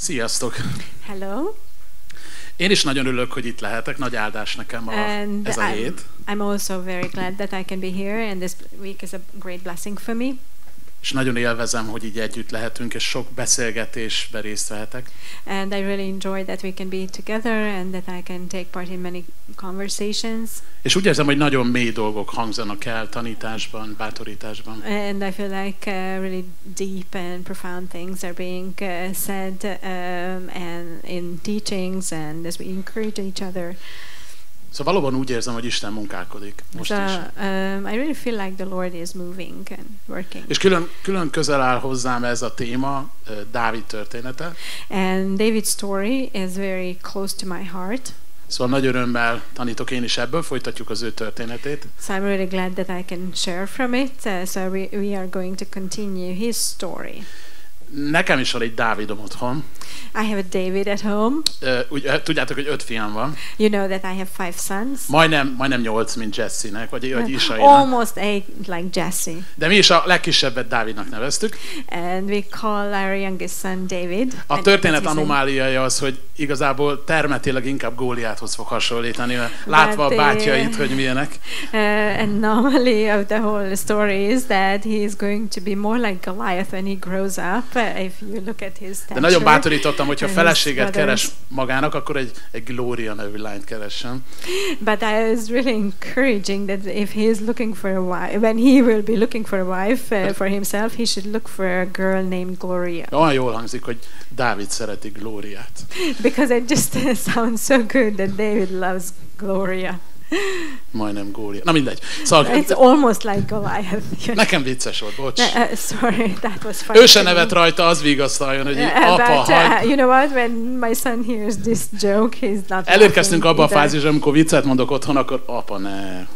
Sziasztok! Hello. Én is nagyon örülök, hogy itt lehetek. Nagy áldás nekem ez a hét. I'm also very glad that I can be here, and this week is a great blessing for me. És nagyon élvezem, hogy így együtt lehetünk, és sok beszélgetésben részt vehetek. And I really enjoy that we can be together and that I can take part in many conversations. És úgy érzem, hogy nagyon mély dolgok hangzanak el tanításban, bátorításban. And I feel like really deep and profound things are being said and in teachings and as we encourage each other. Szóval valóban úgy érzem, hogy Isten munkálkodik most is. I really feel like the Lord is moving and working. És külön közel áll hozzám ez a téma, Dávid története. And David's story is very close to my heart. Szóval nagy örömmel tanítok én is ebből, folytatjuk az ő történetét. So I'm really glad that I can share from it. So we are going to continue his story. Nekem is van egy Dávidom otthon. I have a David at home. Tudjátok, hogy 5 fiam van. You know that I have 5 sons. Majdnem 8, mint Jesse-nek, vagy Isainak. Almost 8 like Jesse. De mi is a legkisebbet Dávidnak neveztük. And we call our youngest son David. A történet anomáliája az, hogy igazából termetileg inkább Góliáthoz fog hasonlítani, látva a bátyjait, hogy milyenek. Anomaly of the whole story is that he is going to be more like Goliath when he grows up. If you look at his stature. De nagyon bátorítottam, hogyha feleséget keres magának, akkor egy Gloria nevű lányt keressen. But I was really encouraging that if he is looking for a wife, when he will be looking for a wife for himself, he should look for a girl named Gloria. Olyan jól hangzik, hogy Dávid szereti Glóriát. Because it just sounds so good that David loves Gloria. Majdnem Gólia. Na mindegy. Szóval, it's almost like Goliath. Nekem vicces volt, bocs. Sorry, that was funny. Ő se nevet rajta, az vigasztaljon, hogy apa, you know what, when my son hears this joke, he's not. Elérkeztünk abba a fázisra, amikor viccet mondok otthon, akkor apa, ne.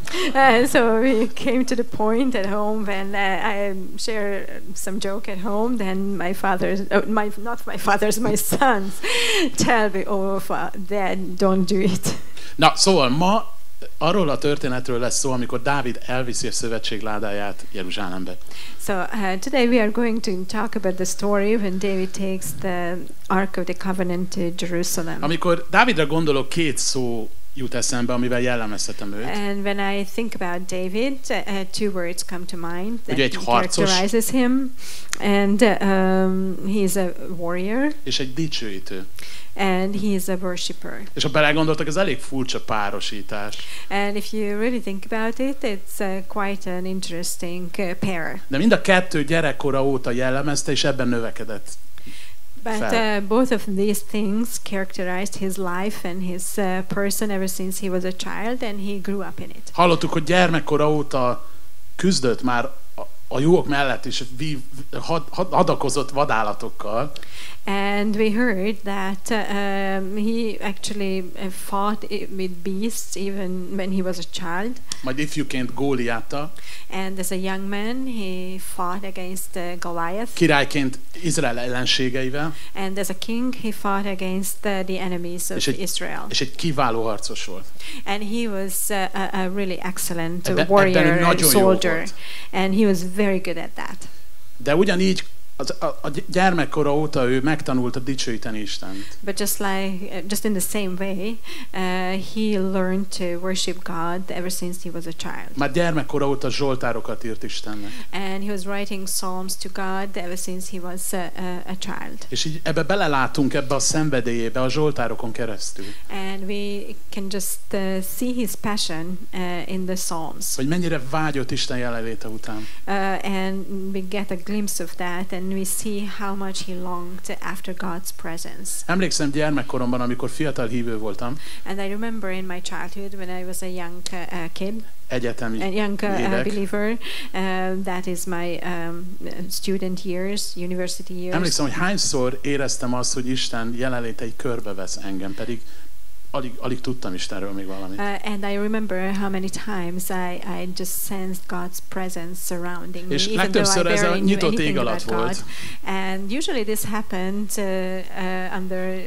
So we came to the point at home when I share some joke at home, then my sons tell me, oh, Dad, don't do it. Na, szóval ma arról a történetről lesz szó, amikor Dávid elviszi a szövetség ládáját Jeruzsálembe. So today we are going to talk about the story when David takes the Ark of the Covenant to Jerusalem. Amikor Dávidra gondolok, 2 szó jut eszembe, amivel jellemezhetem őt. And when I think about David, 2 words come to mind that characterizes him. And he's a warrior. És egy dicsőítő. And he is a worshipper. És ha belegondoltak, ez elég furcsa párosítás. And if you really think about it, it's quite an interesting pair. De mind a 2 gyerekkora óta jellemezte, és ebben növekedett. But both of these things characterized his life and his person ever since he was a child, and he grew up in it. Hallottuk, hogy gyermekkora óta küzdött már a jók mellett is, hadakozott vadállatokkal. And we heard that he actually fought with beasts even when he was a child. Majd ifjúként Góliáttal. And as a young man, he fought against Goliath. Királyként Izrael ellenségeivel. And as a king, he fought against the enemies of Israel. És egy kiváló harcos volt. And he was a really excellent warrior and soldier. And he was very good at that. De ugyanígy a gyermekkora óta ő megtanulta dicsőíteni Istent. But just in the same way, he learned to worship God ever since he was a child. Már gyermekkora óta zsoltárokat írt Istennek. And he was writing psalms to God ever since he was a child. És így ebbe belelátunk ebbe a szenvedélyébe a zsoltárokon keresztül. And we can just see his passion in the psalms. Hogy mennyire vágyott Isten jelenléte után. And we get a glimpse of that, and we see how much he longed after God's presence. Emlékszem gyermekkoromban, amikor fiatal hívő voltam. And I remember in my childhood when I was a young kid. Egyetemi a young believer. That is my student years, university years. Emlékszem, hogy hányszor éreztem azt, hogy Isten jelenléte egy körbevesz engem, pedig alig tudtam Istenről még valamit. And I remember how many times I just sensed God's presence surrounding me, és even though I barely knew nyitott ég anything alatt about volt. God. And usually this happened under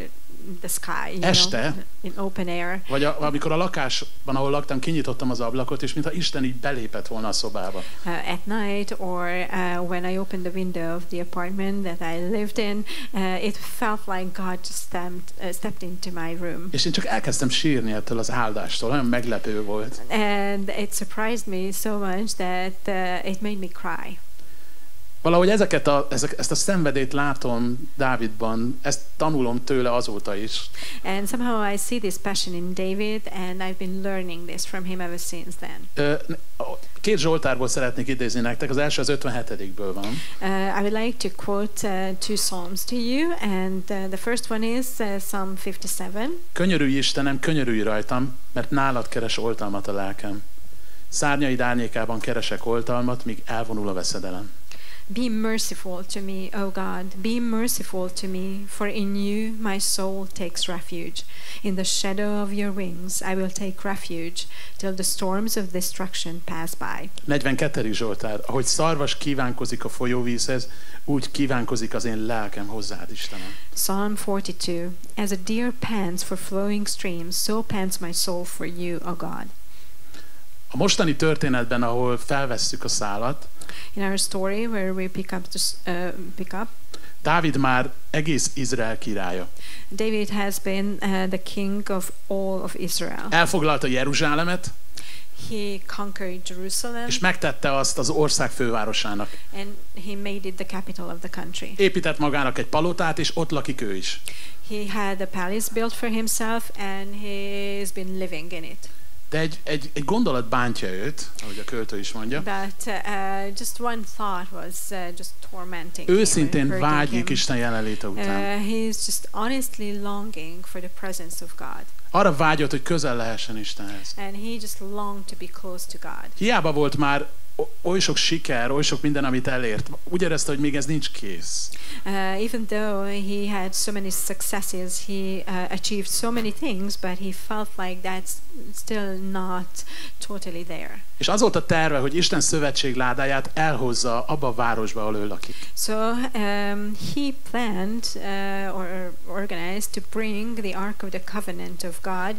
the sky, este, in open air. Vagy amikor a lakásban, ahol laktam, kinyitottam az ablakot, és mintha Isten így belépett volna a szobába. At night, or when I opened the window of the apartment that I lived in, it felt like God just stepped into my room. És én csak elkezdtem sírni ettől az áldástól, nagyon meglepő volt. And it surprised me so much that it made me cry. Valahogy ezt a szenvedélyt látom Dávidban, ezt tanulom tőle azóta is. And somehow I see this passion in David, and I've been learning this from him ever since then. Két Zsoltárból szeretnék idézni nektek, az első az 57-ből van. I would like to quote two psalms to you, and the first one is Psalm 57. Könyörülj Istenem, könyörülj rajtam, mert nálad keres oltalmat a lelkem. Szárnyaid árnyékában keresek oltalmat, míg elvonul a veszedelem. Be merciful to me, O God, be merciful to me, for in you my soul takes refuge. In the shadow of your wings I will take refuge, till the storms of destruction pass by. 42. Zsoltár. Ahogy szarvas kívánkozik a folyóvízhez, úgy kívánkozik az én lelkem hozzád, Istenem. Psalm 42. As a deer pants for flowing streams, so pants my soul for you, O God. A mostani történetben, ahol felvesszük a szálat, in our story where we pick up, Dávid már egész Izrael királya. David has been the king of all of Israel. Elfoglalta Jeruzsálemet, he conquered Jerusalem, és megtette azt az ország fővárosának. And he made it the capital of the country. Épített magának egy palotát, és ott lakik ő is. He had a palace built for himself, and he's been living in it. De egy gondolat bántja őt, ahogy a költő is mondja. But just one thought was just tormenting Őszintén him. vágyik Isten jelenléte után. He's just honestly longing for the presence of God. Arra vágyott, hogy közel lehessen Istenhez. And he just longed to be close to God. Hiába volt már oly sok siker, oly sok minden, amit elért. Úgy érezte, hogy még ez nincs kész. Even though he had so many successes, he achieved so many things, but he felt like that's still not totally there. És az volt a terve, hogy Isten szövetség ládáját elhozza abba a városba, ahol ő lakik. So he planned or organized to bring the Ark of the Covenant of God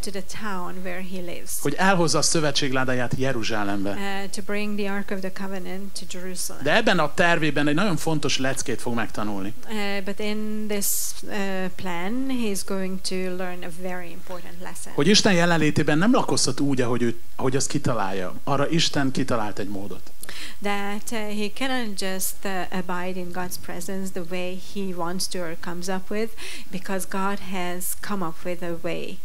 to the town where he lives. Hogy elhozza a szövetség ládáját Jeruzsálembe. To bring the Ark of the Covenant to Jerusalem. De ebben a tervében egy nagyon fontos leckét fog megtanulni. But in this plan, he's going to learn a very important lesson. Hogy Isten jelenlétében nem lakozhat úgy, ahogy azt kitalálja. Arra Isten kitalált egy módot. That he cannot just abide in God's presence the way he wants to or comes up with, because God has come up with a way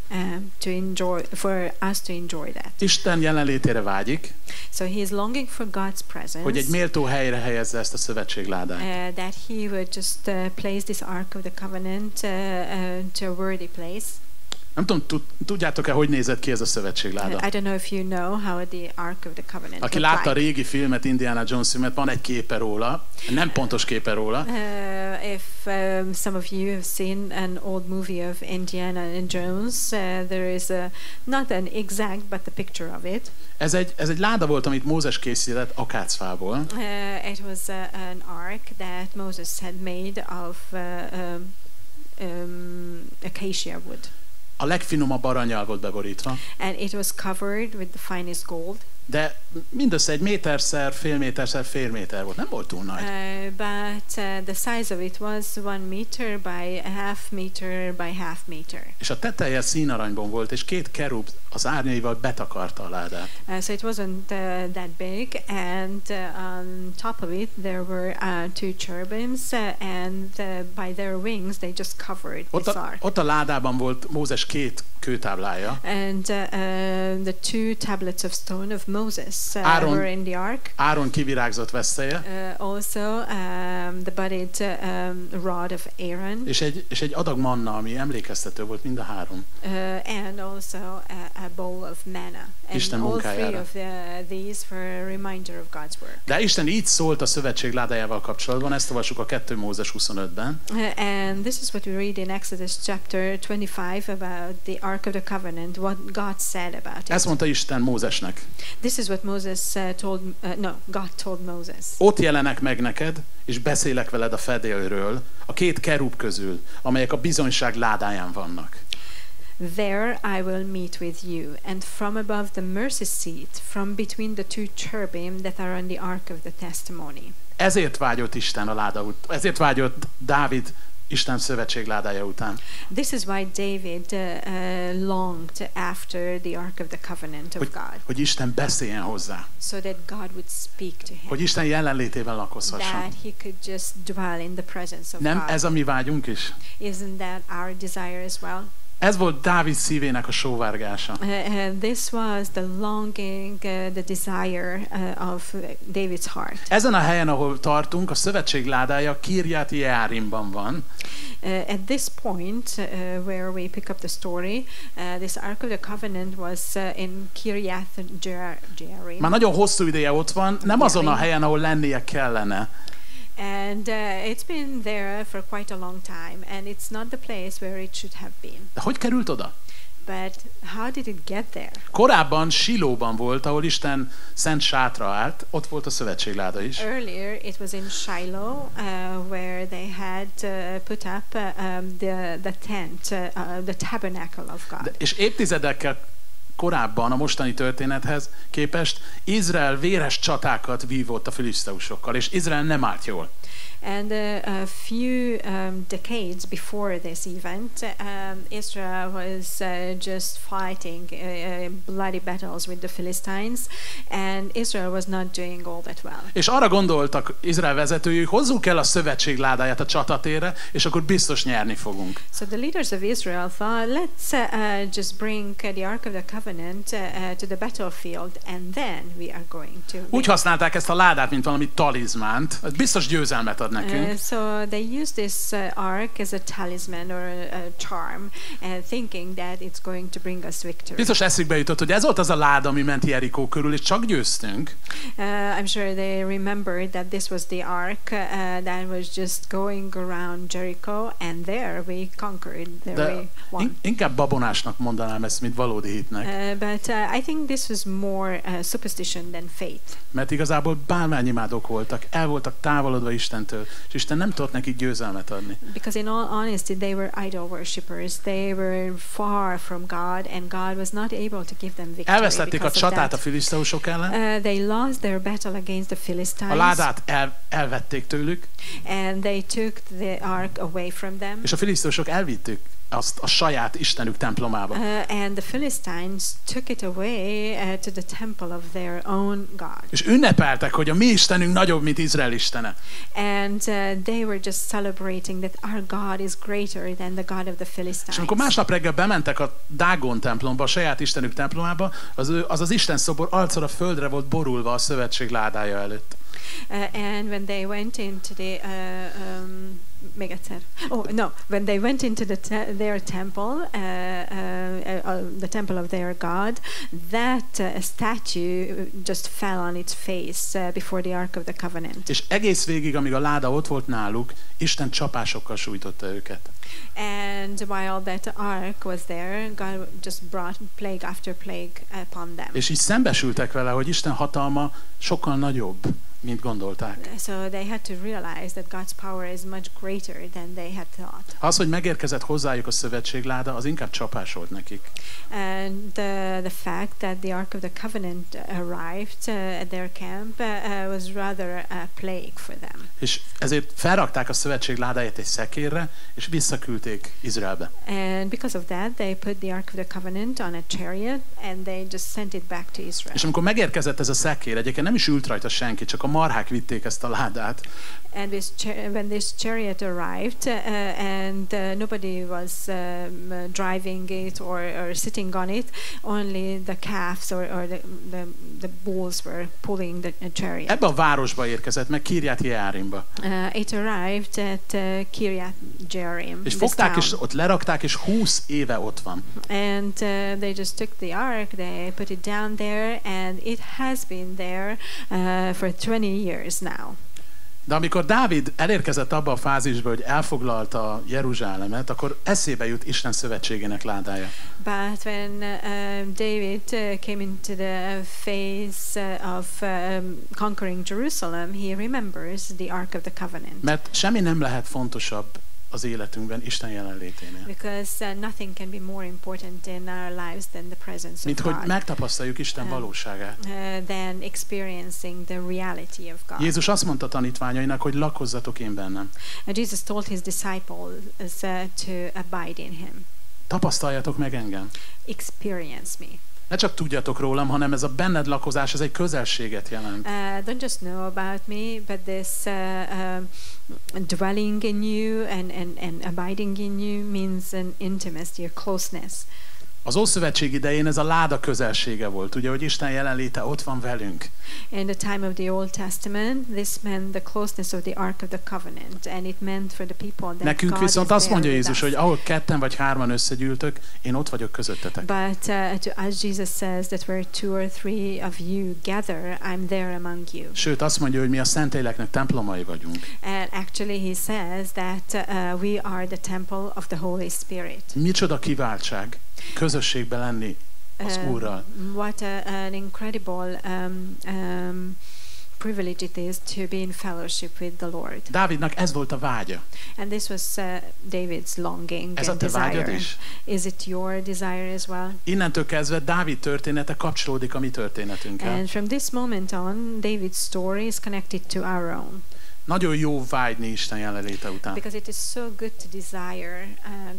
for us to enjoy that. Isten jelenlétére vágyik. So he is longing for God's presence. Hogy egy méltó helyre helyezze ezt a szövetség ládát. That he would just place this Ark of the Covenant to a worthy place. Nem tudom, tudjátok-e, hogy nézett ki ez a szövetségláda? I don't know if you know how the Ark of the Covenant. Aki látta a régi filmet, Indiana Jones filmet, van egy képe róla, nem pontos képe róla. If some of you have seen an old movie of Indiana Jones, there is not an exact, but the picture of it. Ez egy láda volt, amit Mózes készített akácfából. It was an ark that Moses had made of acacia wood. A legfinomabb arannyal volt beborítva. And it was covered with the finest gold. De mindössze 1 méterszer, fél méterszer, fél méter volt. Nem volt túl nagy. But the size of it was 1 meter by a half meter by half meter. És a teteje színaranyban volt, és 2 kerub az árnyaival betakarta a ládát. So it wasn't that big, and on top of it there were 2 cherubims, and by their wings they just covered this ark. Ott a ládában volt Mózes 2 kőtáblája. And the 2 tablets of stone of Moses were in the ark. Áron kivirágzott veszélye. Also the budded rod of Aaron. És egy adag manna, ami emlékeztető volt mind a 3. And also a bowl of manna. Isten and all 3 of these were a reminder of God's work. De Isten így szólt a szövetség ládájával kapcsolatban, ezt olvassuk a 2 Mózes 25-ben. And this is what we read in Exodus chapter 25 about the Ark of the Covenant, what God said about it. Ezt mondta Isten Mózesnek. This is what Moses God told Moses. Ott jelenek meg neked, és beszélek veled a fedélről, a két kerub közül, amelyek a bizonyság ládáján vannak. There I will meet with you, and from above the mercy seat, from between the two cherubim that are on the ark of the testimony. Ezért vágyott Isten a láda után. Ezért vágyott Dávid Isten szövetség ládája után. This is why David longed after the Ark of the Covenant of God. Hogy Isten beszéljen hozzá. So that God would speak to him. Hogy Isten jelenlétében lakozhasson. That he could just dwell in the presence of Nem God. ez a mi vágyunk is? Isn't that our desire as well? Ez volt Dávid szívének a sóvárgása. This was the longing, the desire of David's heart. Ezen a helyen, ahol tartunk, a szövetség ládája Kirját Jeárimban van. At this point, where we pick up the story, this Ark of the Covenant was in Kirjath Jearim. Már nagyon hosszú ideje ott van, nem azon a helyen, ahol lennie kellene. And it's been there for quite a long time, and it's not the place where it should have been. De hogy került oda? But how did it get there? Korábban Silóban volt, ahol Isten szent sátra állt, ott volt a szövetségláda is. Earlier it was in Shiloh, where they had put up the tent, the tabernacle of God. És évtizedekkel korábban a mostani történethez képest Izrael véres csatákat vívott a filiszteusokkal, és Izrael nem állt jól. And a few decades before this event, Israel was just fighting bloody battles with the Philistines, and Israel was not doing all that well. És arra gondoltak Izrael vezetői, hogy hozzuk el a szövetség ládáját a csatatérre, és akkor biztos nyerni fogunk. So the leaders of Israel thought, let's just bring the Ark of the Covenant to the battlefield, and then we are going to win. Úgy használták ezt a ládát, mint valami talizmánt, ez biztos győzelmet ad nekünk. So they use this ark as a talisman or a charm, thinking that it's going to bring us victory. Biztos eszükbe jutott, hogy ez volt az a láda, ami ment Jerikó körül, és csak győztünk. I'm sure they remembered that this was the ark that was just going around Jericho, and there we conquered, there we won. Inkább babonásnak mondanám ezt, mint valódi hitnek. But I think this was more superstition than faith. Mert igazából bálványimádók voltak, el voltak távolodva Istentől, és Isten nem tudott nekik győzelmet adni. Because in all honesty, they were idol worshippers. They were far from God, and God was not able to give them victory. Elvesztették a csatát a filiszteusok ellen. They lost their battle against the Philistines. A ládát elvették tőlük. And they took the ark away from them. És a filiszteusok elvitték azt a saját istenük templomába. And the Philistines took it away to the temple of their own God. És ünnepeltek, hogy a mi istenünk nagyobb, mint Izrael istene. And they were just celebrating that our God is greater than the God of the Philistines. És amikor másnap reggel bementek a Dágon templomba, a saját istenük templomába, az Isten szobor arccal a földre volt borulva a szövetség ládája előtt. And when they went into the még egyszer. When they went into their temple, the temple of their God, that statue just fell on its face before the Ark of the Covenant. És egész végig, amíg a láda ott volt náluk, Isten csapásokkal sújtotta őket. And while that ark was there, God just brought plague after plague upon them. És így szembesültek vele, hogy Isten hatalma sokkal nagyobb, mint gondolták. So they had to realize that God's power is much greater than they had thought. Az, hogy megérkezett hozzájuk a szövetségláda, az inkább csapás volt nekik. And the fact that the Ark of the Covenant arrived at their camp was rather a plague for them. És ezért felrakták a szövetségládáját egy szekérre, és visszaküldték Izraelbe. And because of that, they put the Ark of the Covenant on a chariot, and they just sent it back to Israel. És amikor megérkezett ez a szekér, egyébként nem is ült rajta senki, csak a marhák vitték ezt a ládát. And when this chariot arrived, and nobody was driving it or sitting on it, only the calves or the bulls were pulling the chariot. Ebbe a városba érkezett, meg Kirját Jeárimba. It arrived at Kirjat Jearim. És fogták, és ott lerakták, és 20 éve ott van. And they just took the ark, they put it down there, and it has been there for 20 years now. De amikor Dávid elérkezett abba a fázisba, hogy elfoglalta Jeruzsálemet, akkor eszébe jut Isten szövetségének ládája. But when David came into the phase of conquering Jerusalem, he remembers the Ark of the Covenant. Mert semmi nem lehet fontosabb az életünkben Isten jelenléténél. Because nothing can be more important in our lives than the presence Mint of hogy God. megtapasztaljuk Isten valóságát. Than experiencing the reality of God. Jézus azt mondta tanítványainak, hogy lakozzatok én bennem. Jesus told his disciples to abide in him. Tapasztaljatok meg engem. Experience me. Ne csak tudjatok rólam, hanem ez a benned lakozás, ez egy közelséget jelent. Don't just know about me, but this dwelling in you and abiding in you means an intimacy, a closeness. Az Ószövetség idején ez a láda közelsége volt, ugye, hogy Isten jelenléte ott van velünk. In the time of the Old Testament, this meant the closeness of the Ark of the Covenant, and it meant for the people that Nekünk God viszont is azt there mondja with Jézus, us. hogy ahol ketten vagy hárman összegyűltök, én ott vagyok közöttetek. But to us, Jesus says that where 2 or 3 of you gather, I'm there among you. Sőt, azt mondja, hogy mi a Szentléleknek templomai vagyunk. And actually, he says that we are the temple of the Holy Spirit. Micsoda kiváltság közösségben lenni az Úrral. What an incredible privilege it is to be in fellowship with the Lord. Dávidnak ez volt a vágya. And this was David's longing Ez a and te vágyad desire. is? Is it your desire as well? Innentől kezdve Dávid története kapcsolódik a mi történetünkkel. And from this moment on, David's story is connected to our own. Nagyon jó vágyni Isten jelenléte után. Because it is so good to desire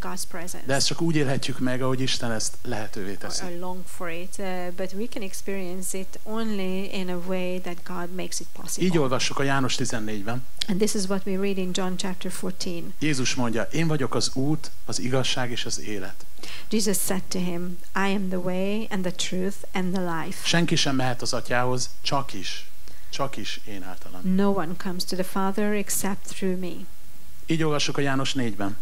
God's presence. De ezt csak úgy élhetjük meg, ahogy Isten ezt lehetővé teszi. Or long for it, but we can experience it only in a way that God makes it possible. Így olvassuk a János 14-ben. And this is what we read in John chapter 14. Jézus mondja, én vagyok az út, az igazság és az élet. Jesus said to him, I am the way and the truth and the life. Senki sem mehet az Atyához, csak is én általam. No one comes to the Father except through me. Így olvassuk a János 4-ben.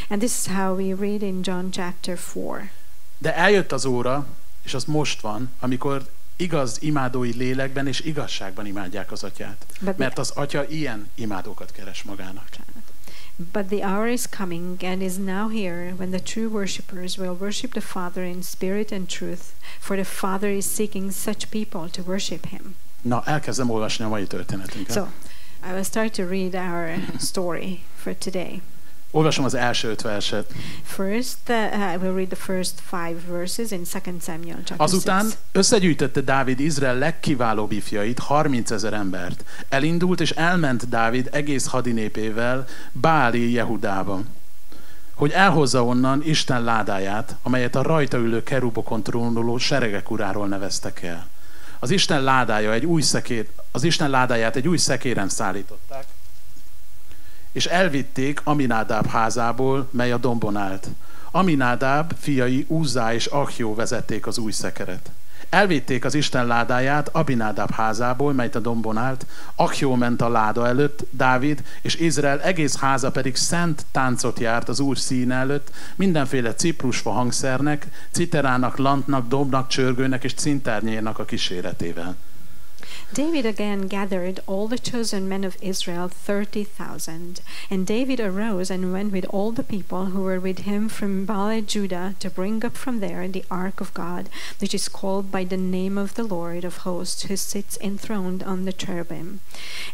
And this is how we read in John chapter 4. De eljött az óra, és az most van, amikor igaz imádói lélekben és igazságban imádják az Atyát. Mert az Atya ilyen imádókat keres magának. But the hour is coming and is now here when the true worshippers will worship the Father in spirit and truth, for the Father is seeking such people to worship him. Na, elkezdem olvasni a mai történetünket. So, I will start to read our story for today. Olvasom az első 5 verset. First, I will read the first 5 verses in 2 Samuel chapter 6. Azután összegyűjtötte Dávid Izrael legkiválóbb ifjait, 30 000 embert. Elindult és elment Dávid egész hadinépével Báli Jehudába, hogy elhozza onnan Isten ládáját, amelyet a rajta ülő kerubokon trónoló seregek uráról neveztek el. Az Isten ládáját egy új szekéren szállították, és elvitték Aminádáb házából, mely a dombon állt. Aminádáb fiai Uzzá és Ahjó vezették az új szekeret. Elvitték az Isten ládáját Aminádáb házából, mely a dombon állt. Ahjó ment a láda előtt, Dávid és Izrael egész háza pedig szent táncot járt az Úr színe előtt, mindenféle ciprusfa hangszernek, citerának, lantnak, dobnak, csörgőnek és cintárnyérnak a kíséretével. David again gathered all the chosen men of Israel, 30,000. And David arose and went with all the people who were with him from Baal Judah to bring up from there the Ark of God, which is called by the name of the Lord of hosts, who sits enthroned on the cherubim.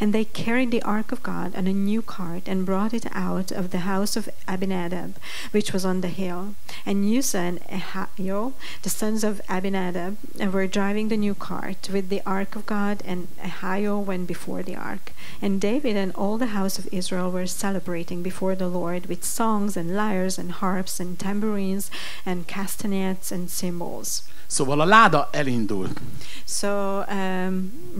And they carried the Ark of God on a new cart and brought it out of the house of Abinadab, which was on the hill. And Uzzah and Ahio, the sons of Abinadab, were driving the new cart with the Ark of God, and Ahio went before the ark. And David and all the house of Israel were celebrating before the Lord with songs and lyres and harps and tambourines and castanets and cymbals. Szóval a láda elindul. So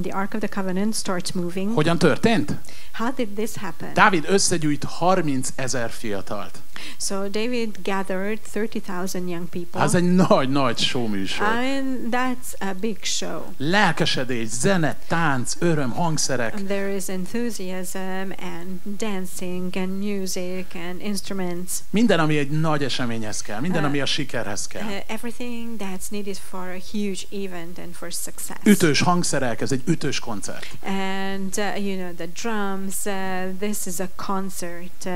the Ark of the Covenant starts moving. Hogyan történt? How did this happen? Dávid összegyűjt 30 000 fiatalt. So David gathered 30,000 young people. Ez egy nagy showműsor. I mean, that's a big show. Lelkesedés, zene, élet, tánc, öröm, hangszerek. And there is enthusiasm and dancing and music and instruments. Minden, ami egy nagy eseményhez kell, minden, ami a sikerhez kell. Everything that's needed for a huge event and for success. Ütős hangszerek, ez egy ütős koncert. And the drums, this is a concert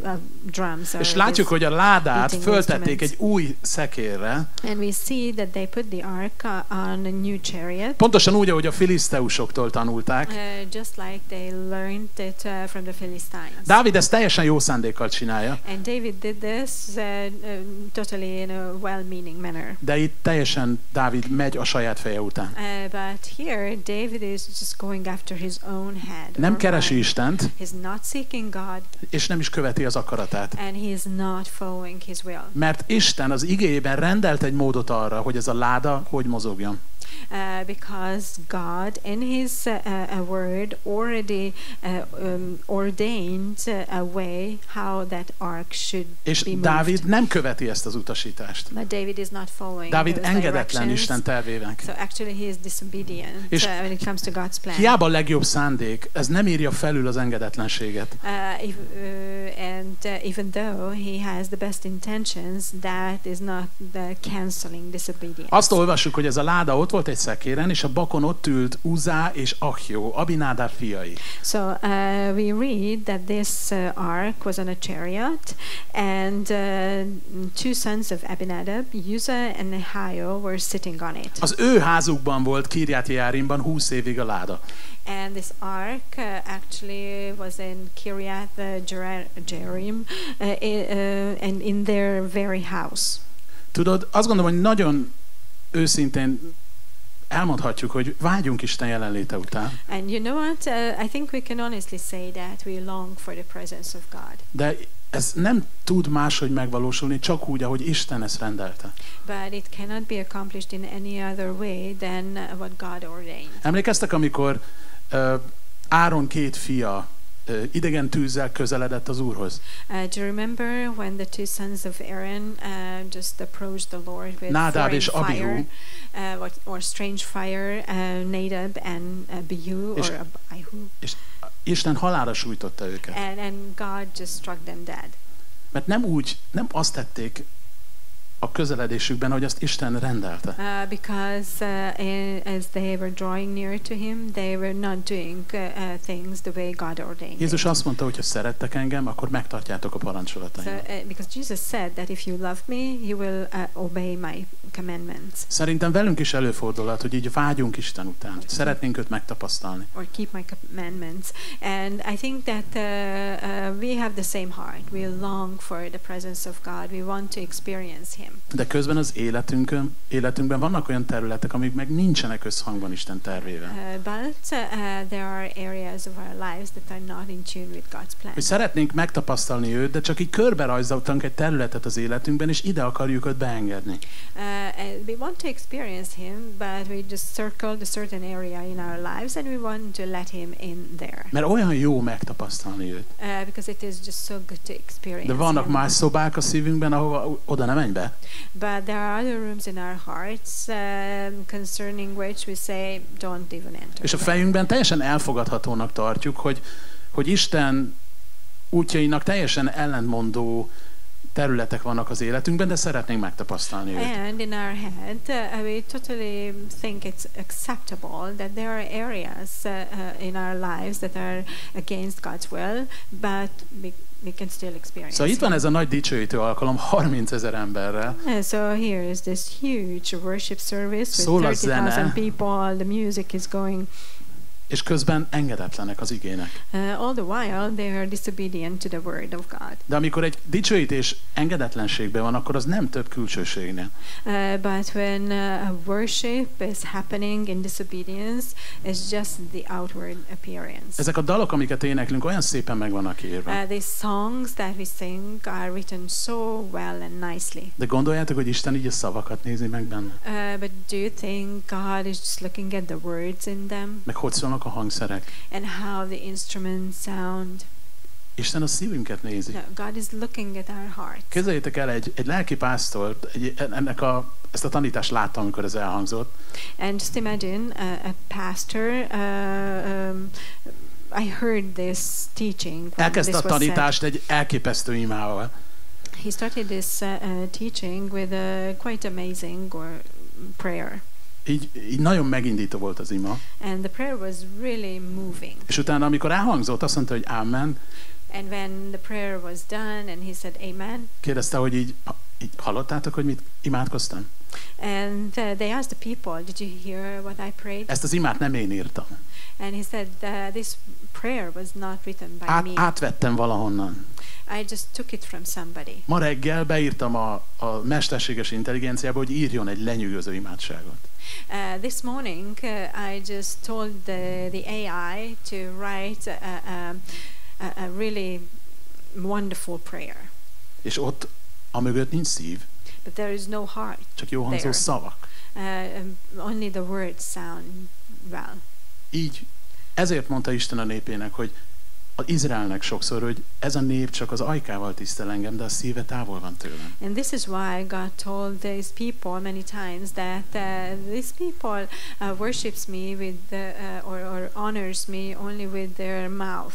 of drums. És látjuk, hogy a ládát föltették egy új szekérre. And we see that they put the ark on a new chariot. Pontosan úgy, ahogy a filiszteusoktól tanulták. Just like they learned it from the Philistines. Dávid ezt teljesen jó szándékkal csinálja. And David did this totally in a well-meaning manner. De itt teljesen Dávid megy a saját feje után. But here David is just going after his own head. Nem keresi Istent. He's not seeking God. És nem is követi az akaratát. And he's not following his will. Mert Isten az igéjében rendelt egy módot arra, hogy ez a láda hogy mozogjon. Because God in his word already ordained a way how that ark should és be moved. Dávid nem követi ezt az utasítást. But David is not following Dávid those engedetlen directions. Isten tervének. So actually he is disobedient when it comes to God's plan. Hiába a legjobb szándék, ez nem írja felül az engedetlenséget. Even though he has the best intentions, that is not canceling disobedience. Azt olvassuk, hogy ez a láda ott volt egy szekéren, és a bakon ott ült Uzá és Ahjó, Abinádab fiai. So we read that this ark was on a chariot, and two sons of Abinadab, Uzzah and Ahio, were sitting on it. Az ő házukban volt Kirját Jeárimban 20 évig a láda. And this ark actually was in Kirjath Jearim, and in their very house. Tudod, azt gondolom, hogy nagyon őszintén elmondhatjuk, hogy vágyunk Isten jelenléte után. And you know what? I think we can honestly say that we long for the presence of God. De ez nem tud máshogy megvalósulni, csak úgy, ahogy Isten ezt rendelte. But it cannot be accomplished in any other way than what God ordained. Emlékeztek, amikor Áron két fia idegen tűzzel közeledett az Úrhoz? Do you remember when the two sons of Aaron just approached the Lord with Nádab és foreign Abihu. fire, or strange fire, Nadab and Abihu, És- or Abihu, És Isten halálra sújtotta őket. and God just struck them dead. Mert nem azt tették a közeledésükben, hogy azt Isten rendelte. Because as they were drawing near to him, they were not doing things the way God ordained. Jézus azt mondta, hogy ha szerettek engem, akkor megtartjátok a So, parancsolataimat. because Jesus said that if you love me, you will obey my commandments, Szerintem velünk is előfordulhat, hogy így vágyunk Isten után. Szeretnénk őt megtapasztalni. or keep my commandments. And I think that we have the same heart. We long for the presence of God. We want to experience him. De közben az életünkben vannak olyan területek, amik meg nincsenek összhangban Isten tervével. But there are areas of our lives that are not in tune with God's plan. Hogy szeretnénk megtapasztalni őt, de csak így körbe rajzoltunk egy területet az életünkben, és ide akarjuk őt beengedni. We want to experience him, but we just circled a certain area in our lives and we want to let him in there. Mert olyan jó megtapasztalni őt. Because it is just so good to experience De vannak him. más szobák a szívünkben, ahova oda nem menj be. But there are other rooms in our hearts concerning which we say, don't even enter. És a fejünkben teljesen elfogadhatónak tartjuk, hogy Isten útjainak teljesen ellentmondó területek vannak az életünkben, de szeretnénk megtapasztalni őt. And in our head, we totally think it's acceptable that there are areas in our lives that are against God's will, but we can still experience. Szóval itt van him. ez a nagy dicsőítő alkalom 30 000 emberrel. So here is this huge worship service Szól a with 30,000 zene. people. The music is going. És közben engedetlenek az igének. All the while they are disobedient to the word of God. De amikor egy dicsőítés engedetlenségben van, akkor az nem több külsőségnél. But when worship is happening in disobedience, it's just the outward appearance. Ezek a dalok, amiket éneklünk, olyan szépen meg vannak írva. These songs that we sing are written so well and nicely. De gondoljátok, hogy Isten így a szavakat nézi meg benne? But do you think God is just looking at the words in them Meg hogy szólnak a hangszerek? and how the instruments sound? Isten a szívünket nézi. No, God is looking at our hearts. Képzeljétek el egy lelki pásztort, ennek a ezt a tanítást láttam, amikor ez elhangzott. And just imagine a pastor. I heard this teaching. When Elkezdte this a was tanítást egy elképesztő imával. He started this teaching with a quite amazing prayer. Így nagyon megindító volt az ima. And the prayer was really moving. És utána, amikor elhangzott, azt mondta, hogy amen. And when the prayer was done and he said amen. Kérdezte, hogy így hallottátok, hogy mit imádkoztam? And they asked the people, did you hear what I prayed? Ezt az imát nem én írtam. And he said, this prayer was not written by me. Átvettem valahonnan. I just took it from somebody. Ma reggel beírtam a mesterséges intelligenciába, hogy írjon egy lenyűgöző imádságot. This morning, I just told the AI to write a really wonderful prayer. És ott amögött nincs szív. But there is no heart. Csak jó hangzó szavak. Only the words sound well. Így ezért mondta Isten a népének, hogy az Izraelnek sokszor, hogy ez a nép csak az ajkával tisztel engem, de a szíve távol van tőlem. And this is why God told these people many times that these people worships me with or honors me only with their mouth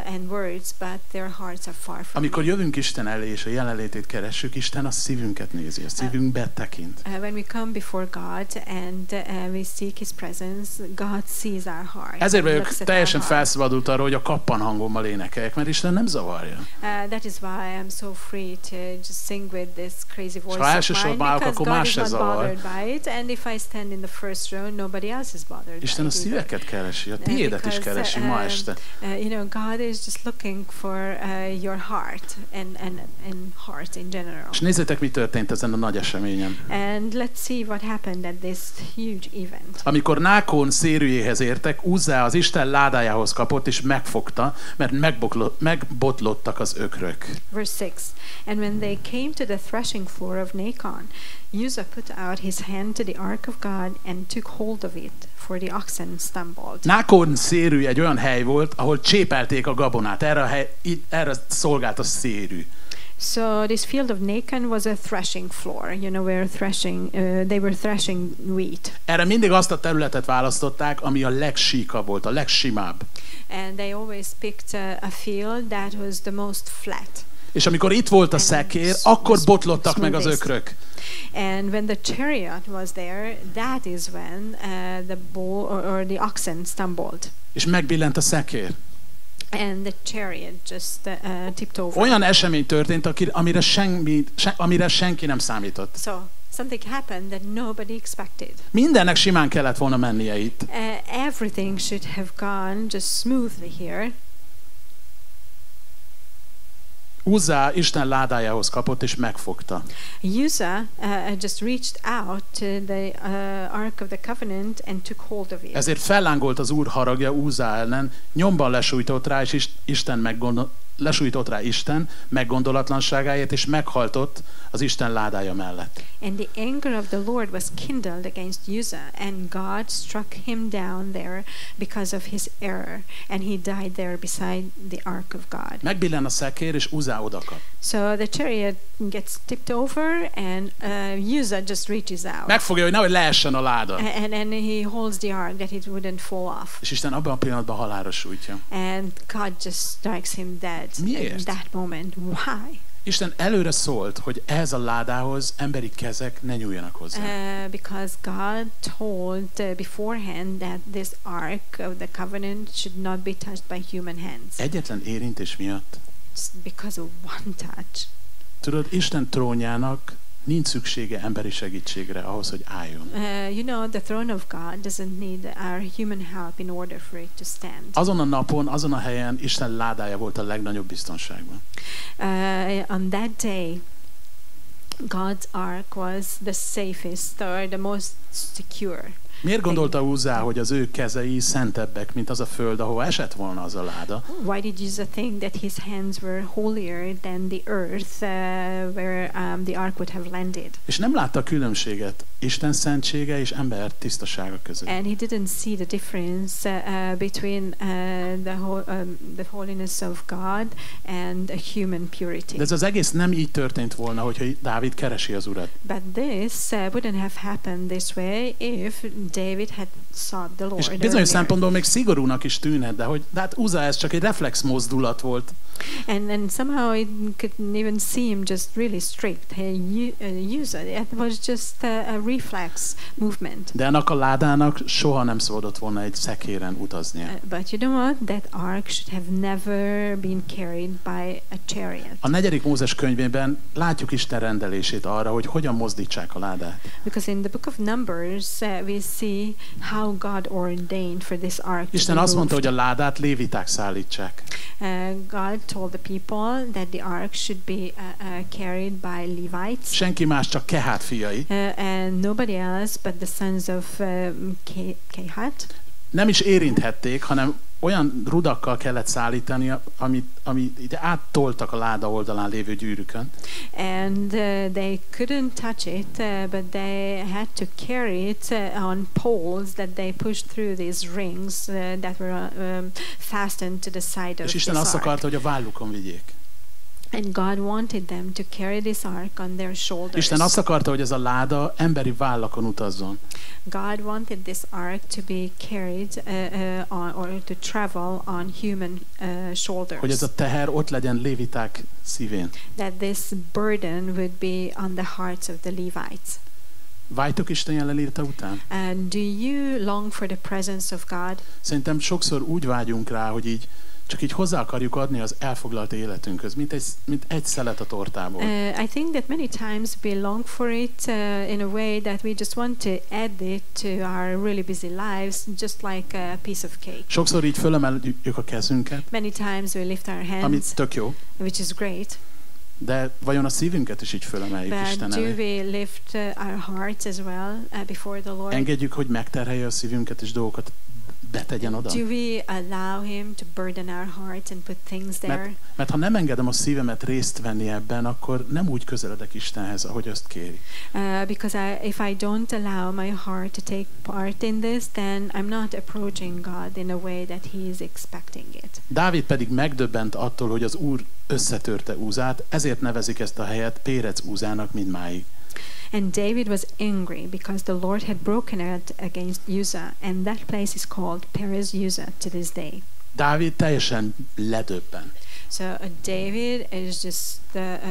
and words, but their hearts are far from Amikor me. jövünk Isten elé és a jelenlétét keressük, Isten a szívünket nézi, a szívünkbe tekint. When we come before God and we seek His presence, God sees our heart. Ezért vagyok teljesen felszabadult arra, hogy a kappan hangommal énekeljek, mert Isten nem zavarja. That is why I'm so free to just sing with this crazy voice ha of elsősorban mine, állok, because akkor God más is se not zavar. bothered by it, and if I stand in the first row, nobody else is bothered Isten a by it either. szíveket keresi, a tiédet is keresi ma este. You know, God is just looking for your heart and heart in general. És nézzétek, mi történt ezen a nagy eseményen. And let's see what happened at this huge event. Amikor Nákón szérűjéhez értek, Uzzá az Isten ládájához kapott, és megfogta, mert megbotlottak az ökrök. Verse 6. And when they came to the threshing floor of Nacon, Uzzah put out his hand to the Ark of God and took hold of it, for the oxen stumbled. Nákón szérű egy olyan hely volt, ahol csépelték a gabonát. Erre szolgált a szérű. So this field of Nacon was a threshing floor, you know, where they were threshing wheat. Erre mindig azt a területet választották, ami a legsíkabb volt, a legsimább. And they always picked a field that was the most flat. És amikor itt volt a szekér, akkor botlottak meg az ökrök. And when the chariot was there, that is when the bull or the oxen stumbled. És megbillent a szekér. And the chariot just tipped over. Olyan esemény történt, amire senki nem számított. So something happened that nobody expected. Mindennek simán kellett volna mennie itt. Everything should have gone just smoothly here. Uzzá Isten ládájához kapott és megfogta. Uzzah just reached out to the Ark of the Covenant and took hold of it. Ezért fellángolt az Úr haragja Uzzá ellen, nyomban lesújtott rá, és lesújtott rá Isten meggondolatlanságáért, és meghaltott az Isten ládája mellett. And the anger of the Lord was kindled against Uzzah, and God struck him down there because of his error, and he died there beside the Ark of God. Megbillen a szekér, és Uzzá odakap. So the chariot gets tipped over, and Uzzah just reaches out. Megfogja, hogy nehogy leessen a láda. And he holds the ark that it wouldn't fall off. És Isten abban a pillanatban halálra sújtja. And God just strikes him dead. Miért? In that moment. Why? Isten előre szólt, hogy ehhez a ládához emberi kezek ne nyúljanak hozzá. Because God told beforehand that this Ark of the Covenant should not be touched by human hands. Egyetlen érintés miatt. Just because of one touch. Tudod, Isten trónjának nincs szüksége emberi segítségre ahhoz, hogy álljon. You know, the throne of God doesn't need our human help in order for it to stand. Azon a napon, azon a helyen Isten ládája volt a legnagyobb biztonságban. On that day, God's ark was the safest or the most secure. Miért gondolta Uzzá, hogy az ő kezei szentebbek, mint az a föld, ahova esett volna az a láda? Why did Uzzah think that his hands were holier than the earth where the ark would have landed. És nem látta a különbséget Isten szentsége és ember tisztasága között. And he didn't see the difference between the holiness of God and a human purity. De ez az egész nem így történt volna, hogyha Dávid keresi az Urat. But this wouldn't have happened this way if David had sought the Lord. És bizonyos szempontból még szigorúnak is tűnhet, de hát Uza ez csak egy reflex mozdulat volt. And somehow it could even seem just really strict. It was just a reflex movement. De ennek a ládának soha nem szabadott volna egy szekéren utaznia. But you know what? That ark should have never been carried by a chariot. A 4. Mózes könyvében látjuk Isten rendelését arra, hogy hogyan mozdítsák a ládát. Because in the book of Numbers we see how God ordained for this ark. Isten azt mondta, hogy a ládát léviták szállítsák. God told the people that the ark should be carried by Levites. Senki más, csak Kehát fiai. And nobody else but the sons of Kehat. Nem is érinthették, hanem olyan rudakkal kellett szállítani, amit ide áttoltak a láda oldalán lévő gyűrűkön. And they couldn't touch it, but they had to carry it on poles that they pushed through these rings that were fastened to the side of És Isten this azt ark. akarta, hogy a vállukon vigyék. And God wanted them to carry this ark on their shoulders. Isten azt akarta, hogy ez a láda emberi vállakon utazzon. God wanted this ark to be carried or to travel on human shoulders. Hogy ez a teher ott legyen léviták szívén. That this burden would be on the hearts of the Levites. Vágytok Isten jelenléte után? And do you long for the presence of God? Szerintem sokszor úgy vágyunk rá, hogy csak így hozzá akarjuk adni az elfoglalt életünkhöz, mint egy szelet a tortából. I think that many times we long for it in a way that we just want to add it to our really busy lives, just like a piece of cake. Sokszor így fölemeljük a kezünket, Many times we lift our hands, ami tök jó, which is great. de vajon a szívünket is így fölemeljük But Isten do elé? we lift our hearts as well before the Lord? Engedjük, hogy megterhelje a szívünket és dolgokat betegyen oda? Do we allow him to burden our hearts and put things there? Mert ha nem engedem a szívemet részt venni ebben, akkor nem úgy közeledek Istenhez, ahogy azt kéri. Because if I don't allow my heart to take part in this, then I'm not approaching God in a way that he is expecting it. Dávid pedig megdöbbent attól, hogy az Úr összetörte Úzát, ezért nevezik ezt a helyet Pérec Úzának mindmáig. And David was angry because the Lord had broken out against Uzzah, and that place is called Perez Uzzah to this day. Dávid teljesen ledöbben. So David is just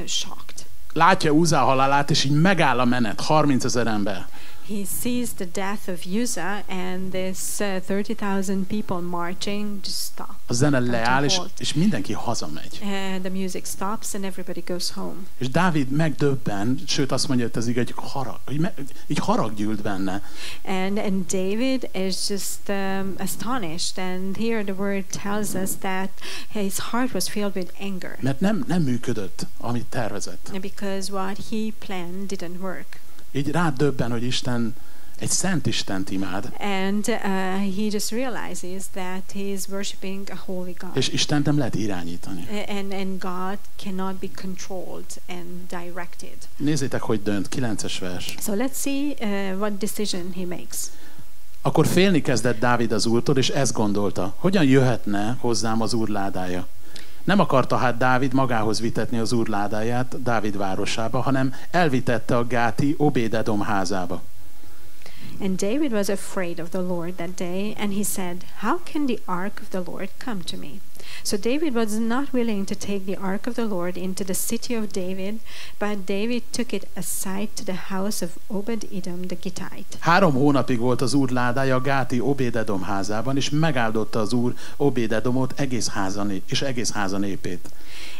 shocked. Látja Úzá halálát, és így megáll a menet, 30 000 ember. He sees the death of Uzzah, and this 30,000 people marching just stop. A zene leáll, és mindenki hazamegy. The music stops, and everybody goes home. És Dávid megdöbben, sőt azt mondja, hogy ez így harag gyűlt benne. And David is just astonished, and here the word tells us that his heart was filled with anger. Mert nem működött, amit tervezett. Because what he planned didn't work. Így rádöbben, hogy Isten egy szent Istent imád. And he just realizes that he is worshiping a holy God. És Istent nem lehet irányítani. And God cannot be controlled and directed. Nézzétek, hogy dönt, 9-es vers. So let's see what decision he makes. Akkor félni kezdett Dávid az Úrtól, és ezt gondolta, hogyan jöhetne hozzám az Úr ládája. Nem akarta hát Dávid magához vitetni az Úr ládáját Dávid városába, hanem elvitette a gáti Obéd-edom házába. And David was afraid of the Lord that day, and he said, "How can the ark of the Lord come to me?" So David was not willing to take the ark of the Lord into the city of David, but David took it aside to the house of Obed-edom the Gittite. 3 hónapig volt az Úr ládája a gáti Obéd-edom házában, és megáldotta az Úr Obéd-edomot egész háza népét.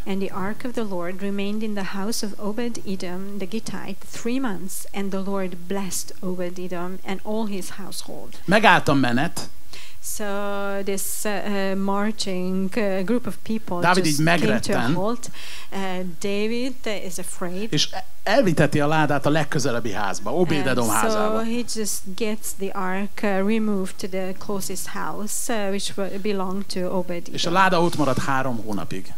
And the ark of the Lord remained in the house of Obed-edom the Gittite 3 months, and the Lord blessed Obed-edom and all his household. Megállt a menet. So this marching group of people Dávid just így came to a megretten. halt. David is afraid. És elviteti a ládát a legközelebbi házba, Obéd-edom házába. So he just gets the ark removed to the closest house, which belonged to Obed-edom. És a láda ott maradt 3 hónapig.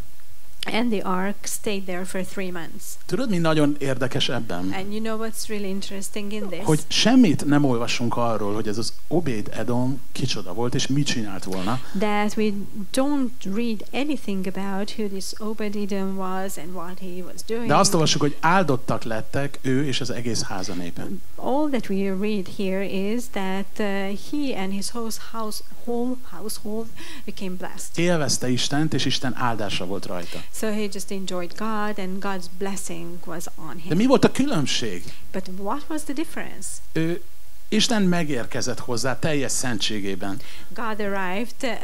And the ark stayed there for 3 months. Tudod, mi nagyon érdekes ebben? And you know what's really interesting in this? Hogy semmit nem olvasunk arról, hogy ez az Obed-edom kicsoda volt, és mit csinált volna. That we don't read anything about who this Obed-edom was and what he was doing. De azt olvassuk, hogy áldottak lettek ő és az egész háza népe. All that we read here is that he and his whole household became blessed. Élvezte Istent, és Isten áldása volt rajta. So he just enjoyed God, and God's blessing was on him. De mi volt a különbség? But what was the difference? Isten megérkezett hozzá teljes szentségében. God arrived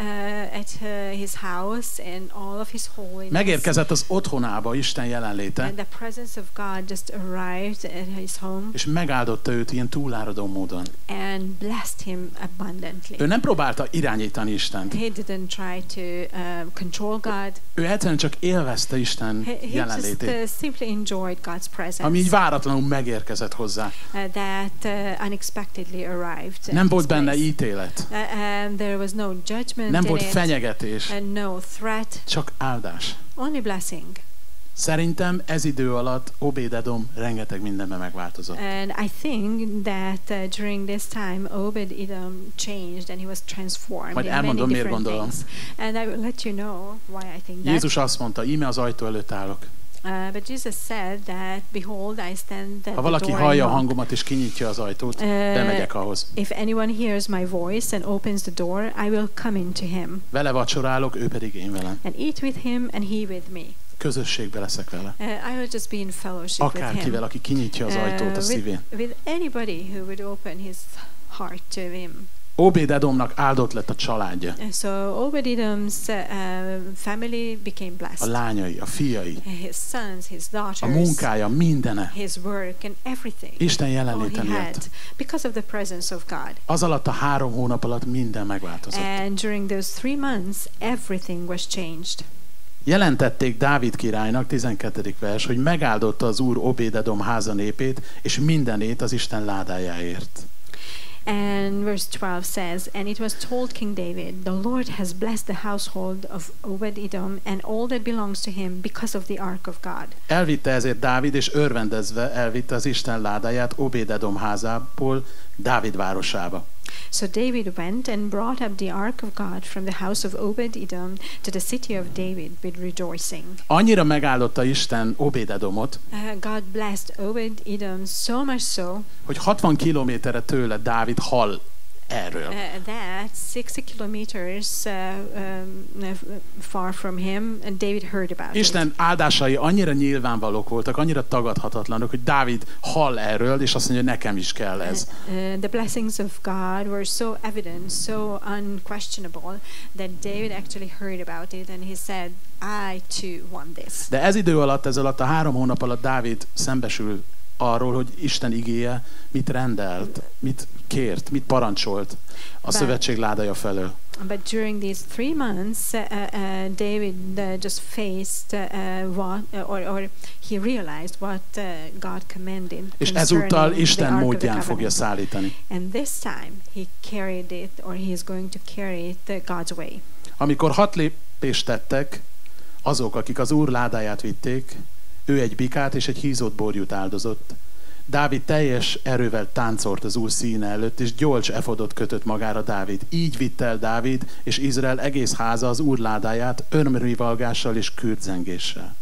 at his house and all of his holiness. Megérkezett az otthonába Isten jelenléte. And the presence of God just arrived at his home. És megáldotta őt ilyen túláradó módon. And blessed him abundantly. Ő nem próbálta irányítani Istent. He didn't try to control God. Ő egyszerűen csak élvezte Isten jelenlétét. He just simply enjoyed God's presence. Ami így váratlanul megérkezett hozzá. That unexpectedly arrived. Nem volt benne ítélet. And there was no judgment. Nem volt fenyegetés. And no threat. Csak áldás. Only blessing. Szerintem ez idő alatt Obed-edom rengeteg mindenben megváltozott. And I think that during this time Obed-edom changed and he was transformed Majd in many elmondom, miért different gondolom. things. And I will let you know why I think that. Jézus azt mondta, íme az ajtó előtt állok. But Jesus said that, behold, I stand at Ha valaki the door hallja a and knock. hangomat és kinyitja az ajtót, bemegyek ahhoz. If anyone hears my voice and opens the door, I will come into him. Vele vacsorálok, ő pedig én velem. And eat with him and he with me. Közösségbe leszek vele. I will just be in fellowship with him. Akárkivel, aki kinyitja az ajtót a szívén. With anybody who would open his heart to him. Obed-edomnak áldott lett a családja. So Obed-edom's family became blessed. A lányai, a fiai, His sons, his daughters, a munkája, mindene. his work and everything. Isten All jelenléten he élt. had because of the presence of God. Az alatt a 3 hónap alatt minden megváltozott. And during those 3 months, everything was changed. Jelentették Dávid királynak, 12. vers, hogy megáldotta az Úr Obed-edom háza népét, és mindenét az Isten ládájáért. And verse 12 says, and it was told King David, the Lord has blessed the household of Obed-edom and all that belongs to him because of the Ark of God. Elvitte ezért Dávid, és örvendezve elvitte az Isten ládáját Obed-edom házából Dávid városába. So David went and brought up the Ark of God from the house of Obed-edom to the city of David with rejoicing. Annyira megáldotta Isten Obed-edomot, God blessed Obed-edom so much so, hogy 60 kilométerre tőle Dávid hall erről. That 60 kilometers far from him, and David heard about Isten áldásai annyira nyilvánvalók voltak, annyira tagadhatatlanok, hogy Dávid hall erről, és azt mondja, hogy nekem is kell ez. The blessings of God were so evident, so unquestionable, that David actually heard about it, and he said, I too want this. De ez idő alatt, ez alatt a 3 hónap alatt Dávid szembesül arról, hogy Isten igéje mit rendelt, mit kért, mit parancsolt a szövetség ládája felől. But during these 3 months, David just faced or he realized what God commanded. És ezúttal Isten módján fogja szállítani. And this time he carried it, or he is going to carry it God's way. Amikor 6 lépést tettek, azok, akik az Úr ládáját vitték, ő egy bikát és egy hízott borjút áldozott. Dávid teljes erővel táncolt az Úr színe előtt, és gyolcs efodot kötött magára Dávid. Így vitt el Dávid és Izrael egész háza az Úr ládáját örömrivalgással és kürtzengéssel.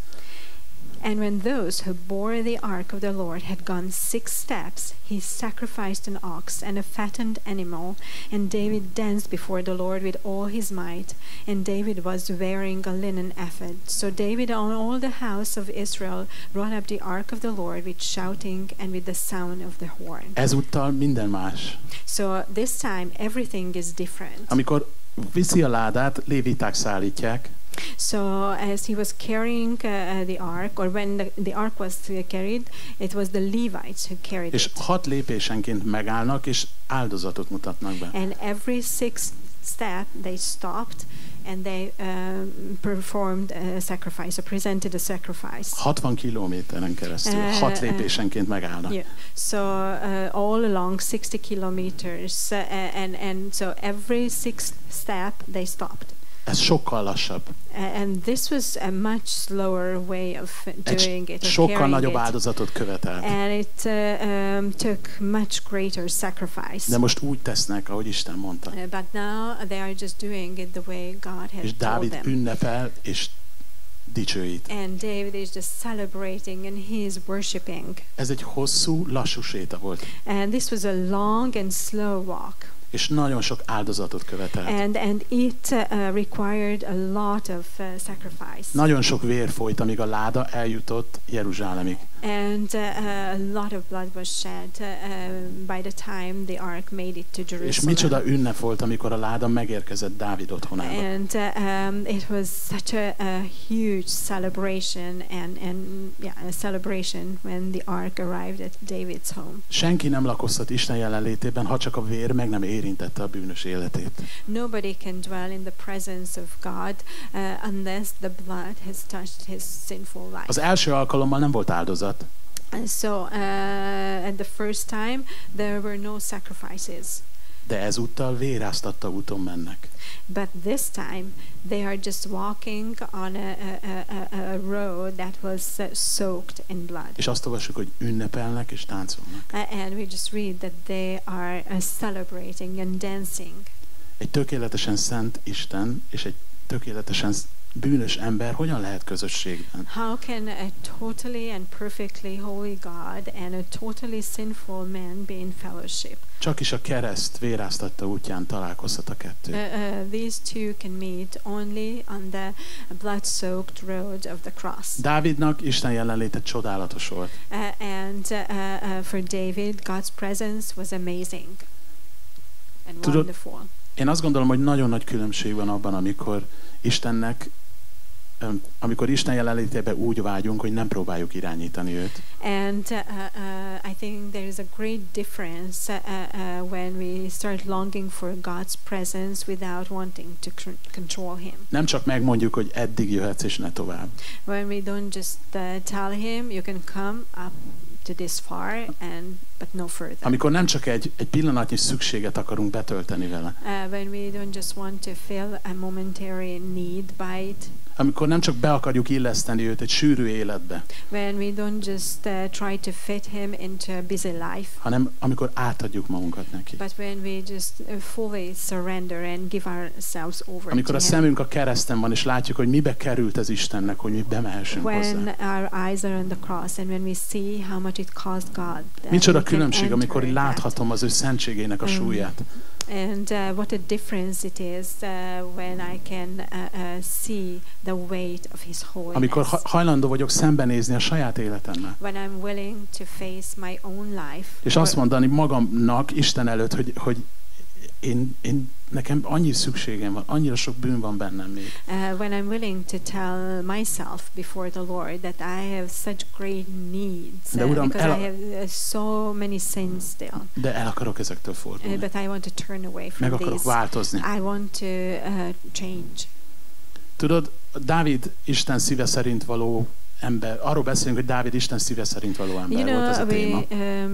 And when those who bore the ark of the Lord had gone 6 steps, he sacrificed an ox and a fattened animal, and David danced before the Lord with all his might. And David was wearing a linen ephod. So David and all the house of Israel brought up the ark of the Lord with shouting and with the sound of the horn. Ezúttal minden más. So this time everything is different. Amikor viszi a ládát, léviták szállítják. So as he was carrying the ark, or when the ark was carried, it was the Levites who carried És it. 6 lépésenként megállnak, és áldozatot mutatnak be. And every 6th step they stopped and they performed a sacrifice, or presented a sacrifice. 60 kilométeren keresztül, 6 lépésenként megállnak. Yeah. So all along 60 kilometers, and so every 6th step they stopped. Ez sokkal lassabb. And this was a much slower way of doing it, of Sokkal carrying nagyobb it. áldozatot követelt. And it took much greater sacrifice. De most úgy tesznek, ahogy Isten mondta. But now they are just doing it the way God has És told Dávid them. ünnepel és dicsőít. And David is just celebrating and he is worshiping. Ez egy hosszú, lassú séta volt. And this was a long and slow walk. És nagyon sok áldozatot követelt. And it required a lot of sacrifice. Nagyon sok vér folyt, amíg a láda eljutott Jeruzsálemig. And a lot of blood was shed by the time the ark made it to Jerusalem. És micsoda ünnep volt, amikor a láda megérkezett Dávid otthonába. And it was such a huge celebration and a celebration when the ark arrived at David's home. Senki nem lakozhat Isten jelenlétében, ha csak a vér meg nem érintette a bűnös életét. Nobody can dwell in the presence of God unless the blood has touched his sinful life. Az első alkalommal nem volt áldozat. So at the first time there were no sacrifices. De ezúttal véráztatta úton mennek. But this time they are just walking on a road that was soaked in blood. És azt olvassuk, hogy ünnepelnek és táncolnak. And we just read that they are celebrating and dancing. Egy tökéletesen szent Isten és egy tökéletesen bűnös ember hogyan lehet közösségben? How can a totally and perfectly holy God and a totally sinful man be in fellowship? Csak is a kereszt véráztatta útján találkozhat a kettő. These two can meet only on the blood-soaked road of the cross. Dávidnak Isten jelenléte csodálatos volt. And for David, God's presence was amazing and wonderful. Én azt gondolom, hogy nagyon nagy különbség van abban, amikor Isten jelenlétében úgy vágyunk, hogy nem próbáljuk irányítani őt. And I think there is a great difference when we start longing for God's presence without wanting to control him. Nem csak megmondjuk, hogy eddig jöhetsz és ne tovább. When we don't just tell him you can come up to this far but no further. Amikor nem csak egy pillanatnyi szükséget akarunk betölteni vele. When we don't just want to fill a momentary need by it. Amikor nem csak be akarjuk illeszteni őt egy sűrű életbe. When we don't just try to fit him into a busy life. Hanem amikor átadjuk magunkat neki. But when we just fully surrender and give ourselves over amikor a szemünk a kereszten van, és látjuk, hogy mibe került ez Istennek, hogy mi bemehessünk hozzá. When our eyes are on the cross and when we see how much it cost God. Micsoda különbség, amikor láthatom az ő szentségének a súlyát. And what a difference it is when I can see the weight of His holiness. Amikor hajlandó vagyok szembenézni a saját életemmel. When I'm willing to face my own life. És azt mondani magamnak Isten előtt, hogy én nekem annyi szükségem van, annyira sok bűn van bennem még. When I'm willing to tell myself before the Lord that I have such great needs, de Uram, because I have so many sins still. De el akarok ezektől fordulni. But I want to turn away from meg akarok változni. I want to change. Tudod, Dávid Isten szíve szerint való ember. Arról beszélünk, hogy Dávid Isten szíve szerint való ember volt ez a téma. We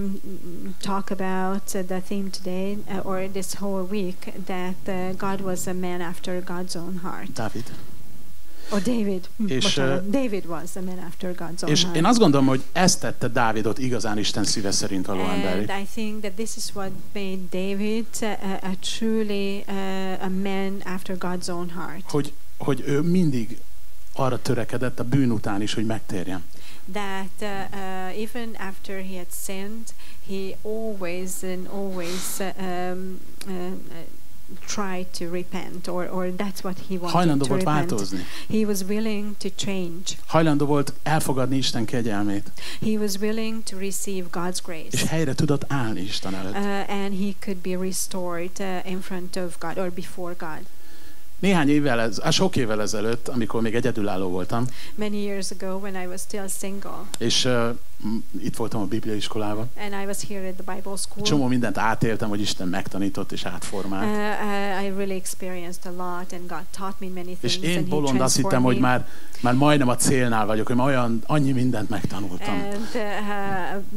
talk about the theme today or this whole week that God was a man after God's own heart. Dávid. Or David. És, David was a man after God's own és heart. én azt gondolom, hogy ezt tette Dávidot igazán Isten szíve szerint való emberré. And I think that this is what made David a truly a man after God's own heart. Hogy ő mindig arra törekedett a bűn után is, hogy megtérjen. That even after he had sinned, he always tried to repent, or that's what he wanted hajlandó to volt repent. Változni. He was willing to change. Hajlandó volt elfogadni Isten kegyelmét. He was willing to receive God's grace. És helyre tudott állni Isten előtt. And he could be restored in front of God or before God. Sok évvel ezelőtt, amikor még egyedülálló voltam. Many years ago when I was still single. És itt voltam a Biblia iskolában. And I was here at the Bible school. Csomó mindent átéltem, hogy Isten megtanított és átformált. I really experienced a lot, and God taught me many És things, én and He bolond azt hittem, hogy transformed me. már majdnem a célnál vagyok, hogy már annyi mindent megtanultam. And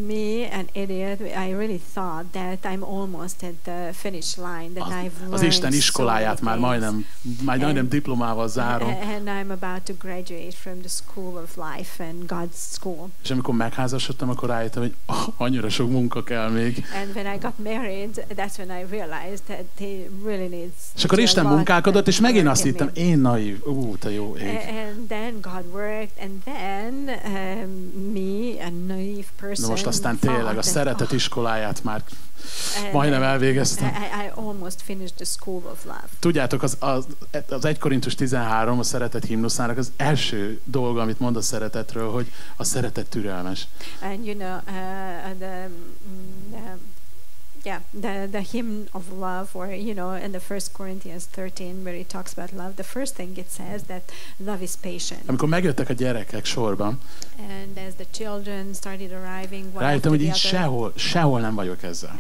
me, an idiot, I really thought that I'm almost at the finish line, that I've learned Az Isten iskoláját so már many majdnem diplomával zárom. And I'm about to graduate from the school of life and God's school. És amikor megházasodtam, akkor rájöttem, hogy annyira sok munka kell még. And when I got married, that's when I realized that he really needs. És akkor Isten munkálkodott, és megint azt hittem, én naív, te jó ég. And then God worked, and then me, a naive person. Na most aztán tényleg a szeretet iskoláját már majdnem elvégeztem. I almost finished the school of love. Tudjátok, az 1 Korintus 13, a szeretet himnuszának az első dolga, amit mond a szeretetről, hogy a szeretet türelmes. And you know, the hymn of love, or you know, in the 1 Corinthians 13, where it talks about love, the first thing it says that love is patient. Amikor megjöttek a gyerekek sorban, and as the children started arriving, rájöttem, hogy így sehol nem vagyok ezzel.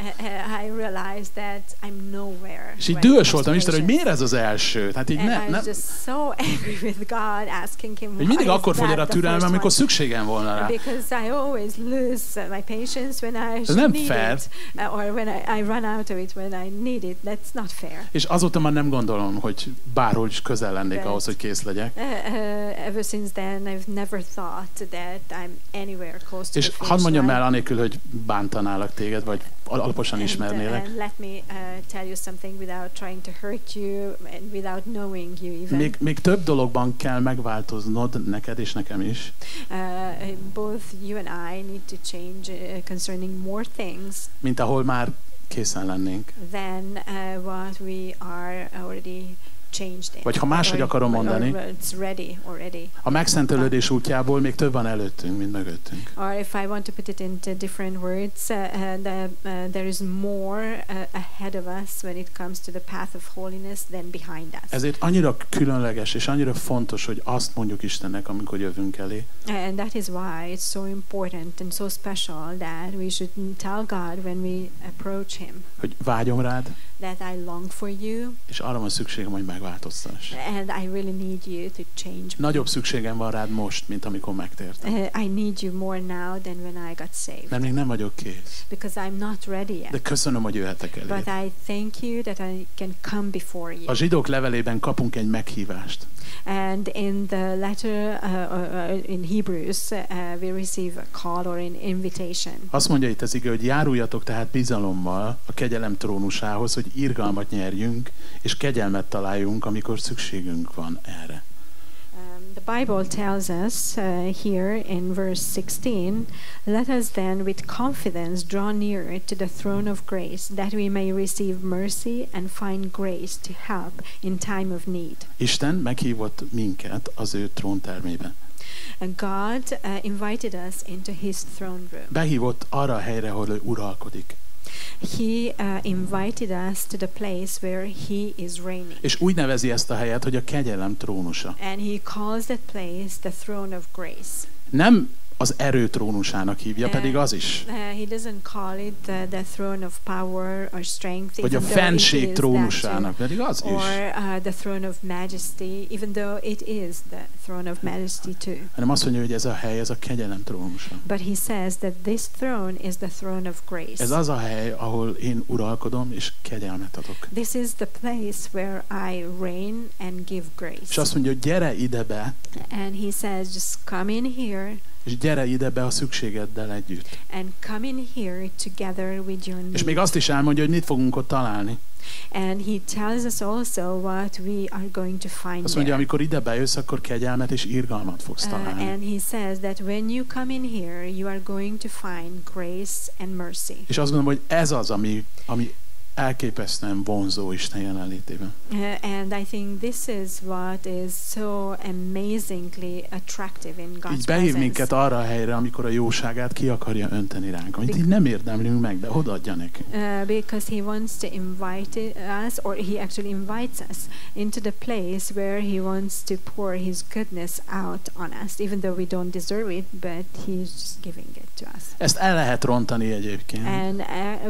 I realized that I'm nowhere. És így dühös voltam Istenre, hogy miért ez az my Hát így I was just so angry with God, asking Him, hogy mindig akkor fogy el a türelmem, amikor szükségem volna rá. Because I always lose my patience when I should need it, or when I run out of it when I need it. That's not fair. És azóta már nem gondolom, hogy bárhol is közel lennék ahhoz, hogy kész legyek. Ever since then, I've never thought that I'm anywhere close to és hadd mondjam el, anélkül, hogy bántanálak téged, vagy alaposan ismernélek. And let me tell you something without trying to hurt you and without knowing you even. Még több dologban kell megváltoznod neked és nekem is. Both you and I need to change concerning more things. Mint ahol már készen lennénk. Than what we are already changed in. Vagy ha máshogy akarom mondani, a megszentelődés útjából még több van előttünk, mint mögöttünk. Or if I want to put it into different words, there is more ahead of us when it comes to the path of holiness than behind us. Ezért annyira különleges és annyira fontos, hogy azt mondjuk Istennek, amikor jövünk elé. And that is why it's so important and so special that we should tell God when we approach Him. Hogy vágyom rád. That I long for you. És arra van szükségem, hogy megváltoztass. And I really need you to change me. Nagyobb szükségem van rád most, mint amikor megtértem. I need you more now than when I got saved. Mert még nem vagyok kész. Because I'm not ready yet. De köszönöm, hogy jöhetek elé. But I thank you that I can come before you. A zsidók levelében kapunk egy meghívást. And in the letter in Hebrews, we receive a call or an invitation. Azt mondja itt az ige, hogy járuljatok tehát bizalommal a kegyelem trónusához, hogy irgalmat nyerjünk, és kegyelmet találjunk, amikor szükségünk van erre. The Bible tells us here in verse 16, let us then with confidence draw near to the throne of grace, that we may receive mercy and find grace to help in time of need. Isten meghívott minket az ő tróntermébe. And God invited us into His throne room. Behívott arra a helyre, ahol ő uralkodik. He invited us to the place where He is reigning. És úgy nevezi ezt a helyet, hogy a kegyelem trónusa. And He calls that place the throne of grace. Nem az erő trónusának hívja, pedig az is. He doesn't call it the throne of power or strength. Vagy a fenség trónusának, pedig az is. Or the throne of majesty, even though it is the throne of majesty too. Hanem azt mondja, hogy ez a hely, ez a kegyelem trónusa. But he says that this throne is the throne of grace. Ez az a hely, ahol én uralkodom és kegyelmet adok. This is the place where I reign and give grace. És azt mondja, hogy gyere ide be. And he says, just come in here. És gyere ide be a szükségeddel együtt. And come in here together with your need. És még azt is elmondja, hogy mit fogunk ott találni. And he tells us also what we are going to find. Azt mondja, amikor ide bejössz, akkor kegyelmet és irgalmat fogsz találni. And he says that when you come in here, you are going to find grace and mercy. És azt gondolom, hogy ez az, ami elképesztően vonzó Isten jelenlétében. And I think this is what is so amazingly attractive in God's presence. Így behív minket arra a helyre, amikor a jóságát ki akarja önteni ránk, amit így nem érdemlünk meg, de odaadja nekünk. Because he wants to invite us, or he actually invites us into the place where he wants to pour his goodness out on us, even though we don't deserve it, but he's just giving it. to us. Ezt el lehet rontani egyébként. And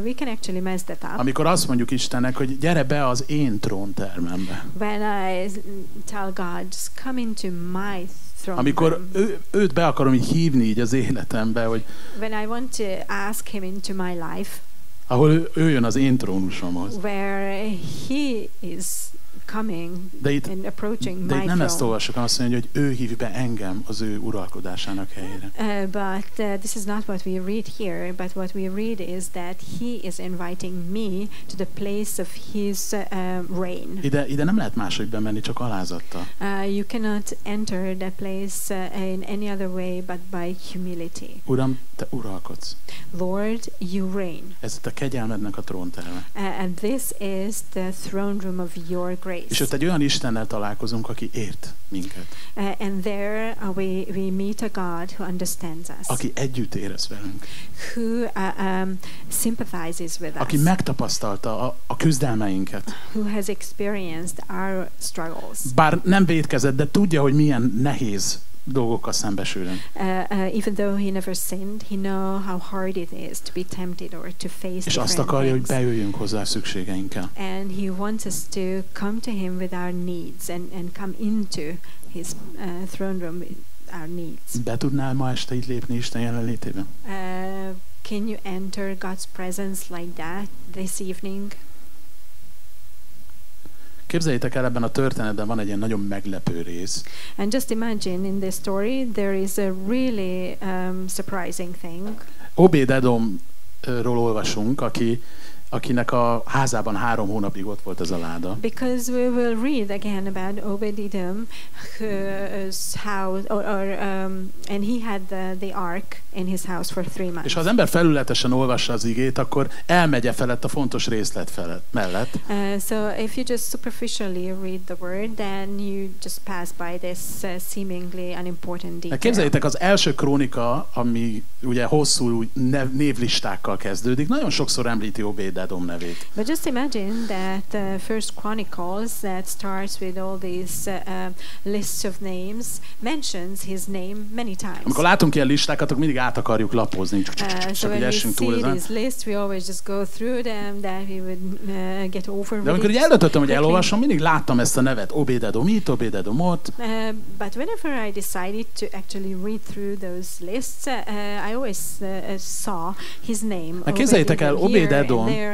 we can actually mess that up. Amikor azt mondjuk Istennek, hogy gyere be az én tróntermembe. When I tell God, just come into my throne Amikor room. őt be akarom így hívni így az életembe, hogy When I want to ask him into my life, ahol ő jön az én trónusomhoz. where he is coming and approaching De my itt nem ezt throne. olvassuk, azt mondja, hogy ő hív be engem az ő uralkodásának helyére. But this is not what we read here, but what we read is that he is inviting me to the place of his reign. Ide nem lehet máshogy bemenni, csak alázattal. You cannot enter that place in any other way but by humility. Uram, te uralkodsz. Lord, you reign. Ez a kegyelmednek a trónterme. And this is the throne room of your grace. És ott egy olyan Istennel találkozunk, aki ért minket. And there we meet a God who understands us. Aki együtt érez velünk. Who sympathizes with us. Aki megtapasztalta a küzdelmeinket. Who has experienced our struggles. Bár nem vétkezett, de tudja, hogy milyen nehéz dolgokkal szembesülünk. Even though he never sinned, he knows how hard it is to be tempted or to face És azt akarja, hogy bejöjjünk hozzá a szükségeinkkel. And he wants us to come to him with our needs and come into his throne room with our needs. Be tudnál ma este így lépni Isten jelenlétében? Can you enter God's presence like that this evening? Képzeljétek el, ebben a történetben van egy ilyen nagyon meglepő rész. And just imagine in this story there is a really surprising thing. Obed-edomról olvasunk, akinek a házában 3 hónapig ott volt ez a láda. Because we will read again about Obed-edom, whose house, and he had the ark in his house for 3 months. És ha az ember felületesen olvassa az igét, akkor elmegy felett a fontos részlet mellett. So if you just superficially read the word, then you just pass by this seemingly unimportant detail. Képzeljétek, az első krónika, ami ugye hosszú névlistákkal kezdődik, nagyon sokszor említi Obed-edom nevét. But just imagine that First Chronicles that starts with all these lists of names mentions his name many times. Amikor látunk ilyen listákat, akkor mindig át akarjuk lapozni. So when we see these lists, we always just go through them, that we would get over. De amikor eldöntöttem, hogy elolvasom, mindig láttam ezt a nevet. Obed-edom itt, Obed-edom ott. But whenever I decided to actually read through those lists, I always saw his name. Képzeljétek el, Obed-edom,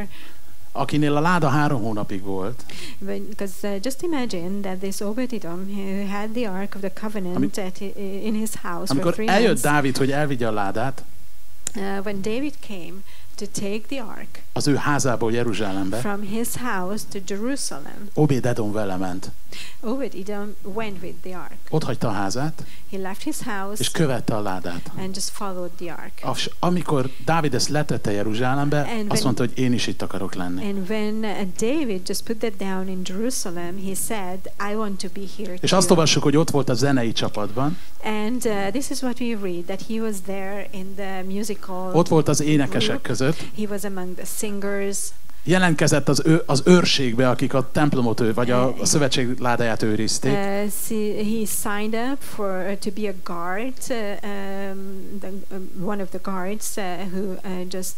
akinél a láda 3 hónapig volt. Because just imagine that this Obed-edom who had the Ark of the Covenant in his house for 3 months. Amikor eljött Dávid, hogy elvigye a ládát, when David came to take the ark az ő házából Jeruzsálembe, from his house to Jerusalem, Obed-edom vele ment. Obed-edom went with the ark. Ott hagyta a házát, He left his house és követte a ládát. and just followed the ark. Amikor Dávid ezt letette Jeruzsálembe, azt mondta, hogy én is itt akarok lenni. And when David just put that down in Jerusalem, he said, I want to be here. És azt olvassuk, hogy ott volt a zenei csapatban. And this is what we read, that he was there in the musical. Ott volt az énekesek között. He was among the singers. Jelentkezett az őrségbe, akik a templomot vagy a szövetség ládáját őrizték. He signed up to be a guard, one of the guards who just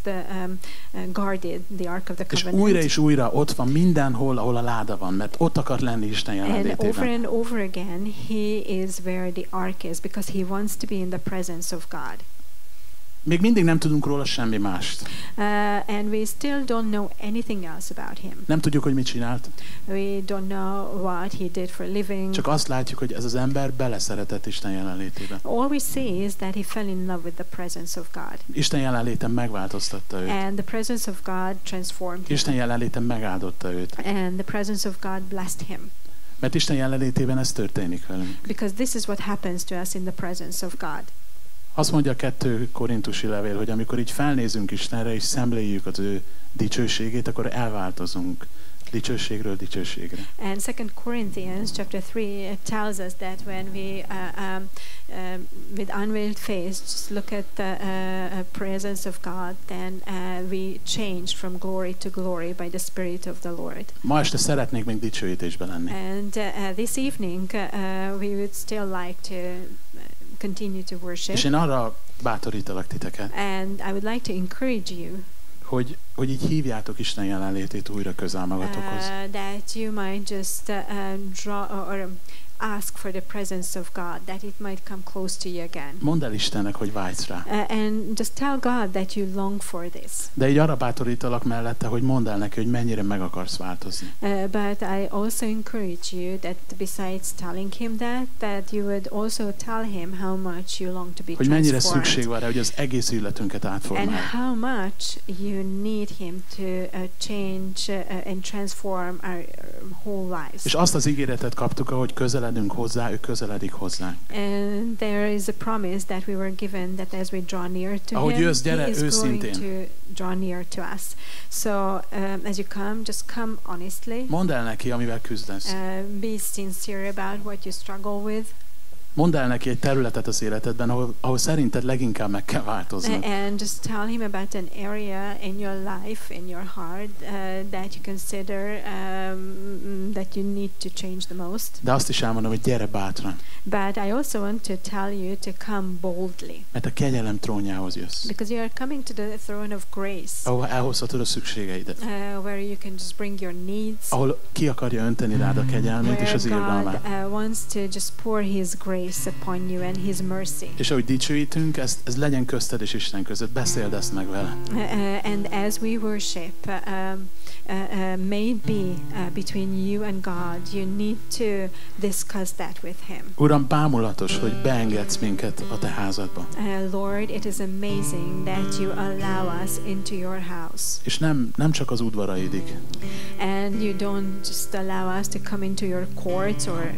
guarded the Ark of the Covenant. És újra ott van mindenhol, ahol a láda van, mert ott akar lenni Isten jelenlétében. And over again, he is where the Ark is, because he wants to be in the presence of God. Még mindig nem tudunk róla semmi mást. And we still don't know anything else about him. Nem tudjuk, hogy mit csinált. We don't know what he did for a living. Csak azt látjuk, hogy ez az ember beleszeretett Isten jelenlétébe. All we see is that he fell in love with the presence of God. Isten jelenléte megváltoztatta őt. And the presence of God transformed him. Isten jelenléte megáldotta őt. And the presence of God blessed him. Mert Isten jelenlétében ez történik velünk. Because this is what happens to us in the presence of God. Azt mondja a 2 Korintusi levél, hogy amikor így felnézünk Istenre és szemléljük az ő dicsőségét, akkor elváltozunk dicsőségről dicsőségre. And 2 Corinthians chapter 3 tells us that when we with unveiled face just look at the presence of God, then we change from glory to glory by the Spirit of the Lord. Ma este szeretnék még dicsőítésben lenni. And this evening we would still like to continue to worship. És én arra bátorítalak titeket, And I would like to encourage you hogy így hívjátok Isten jelenlétét újra közel magatokhoz. that you might just draw or ask for the presence of God, that it might come close to you again. Mondd el Istennek, hogy vágysz rá. And just tell God that you long for this. De így arra bátorítalak mellette, hogy mondd el neki, hogy mennyire meg akarsz változni. But I also encourage you that besides telling him that you would also tell him how much you long to be Hogy mennyire transformed. szükség van rá, hogy az egész életünket And átformálja. how much you need him to change and transform our whole lives. És azt az ígéretet kaptuk, ahogy közeledünk hozzá, ő közeledik hozzánk. And there is a promise that we were given that as we draw near to Ahogy him, jössz, gyere he is going őszintén. to draw near to us. So as you come, just come honestly. Mondd el neki, amivel küzdesz. Be sincere about what you struggle with. Mondd el neki egy területet az életedben, ahol szerinted leginkább meg kell változnod. And just tell him about an area in your life, in your heart, that you consider that you need to change the most. De azt is elmondom, hogy gyere bátran, But I also want to tell you to come boldly. mert a kegyelem trónjához jössz. Because you are coming to the throne of grace. Ahol elhozhatod a szükségeidet. Where you can just bring your needs. Ahol ki akarja önteni rád a kegyelmét és az Where irgalmát. God wants to just pour His grace upon you and His mercy. És ahogy dicsőítünk, ez legyen közted és Isten között. Beszéld ezt meg vele. And as we worship, may it be between you and God. You need to discuss that with Him. Uram, bámulatos, hogy beengedsz minket a te házadba. Lord, it is amazing that you allow us into your house. És nem csak az udvaraidig, And you don't just allow us to come into your courts or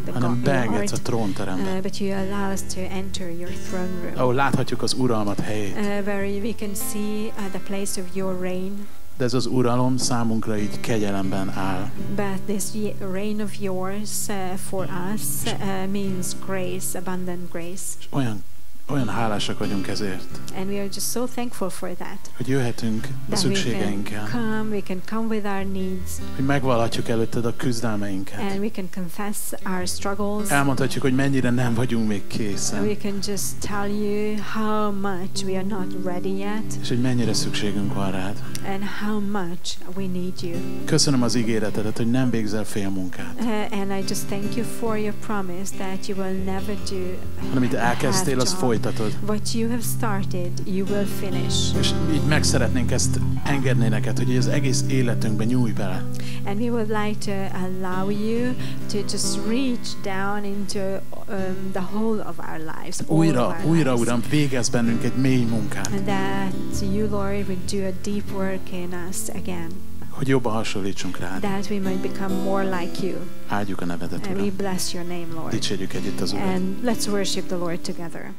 the hanem beengedsz a court, trónterembe, but you allow us to enter your throne room. ahol láthatjuk az uralmat helyét. Where we can see the place of your reign. De ez az uralom számunkra így kegyelemben áll. But this reign of yours for us means grace, abundant grace. És olyan hálásak vagyunk ezért, And we are just so thankful for that. hogy jöhetünk a That szükségeinkkel, we can come with our needs, hogy megvalhatjuk előtted a küzdelmeinket. and we can confess our struggles. Elmondhatjuk, hogy mennyire nem vagyunk még készen, We can just tell you how much we are not ready yet, és hogy mennyire szükségünk van rád. and how much we need you. Köszönöm az ígéretedet, hogy nem végzel fél munkát, And I just thank you for your promise that you will never do hanem amit elkezdtél, az folytatod. What you have started, you will finish. És így meg szeretnénk ezt engedni neked, hogy az egész életünkben nyújj bele. And we would like to allow you to just reach down into the whole of our lives. Újra, Uram, végezz bennünk egy mély munkát. And that you, Lord, would do a deep work in us again. Hogy jobban hasonlítsunk rád. That we might become more like you. Áldjuk a nevedet, And we Uram. bless your name, Lord. Dicsérjük együtt az Urat. And let's worship the Lord together.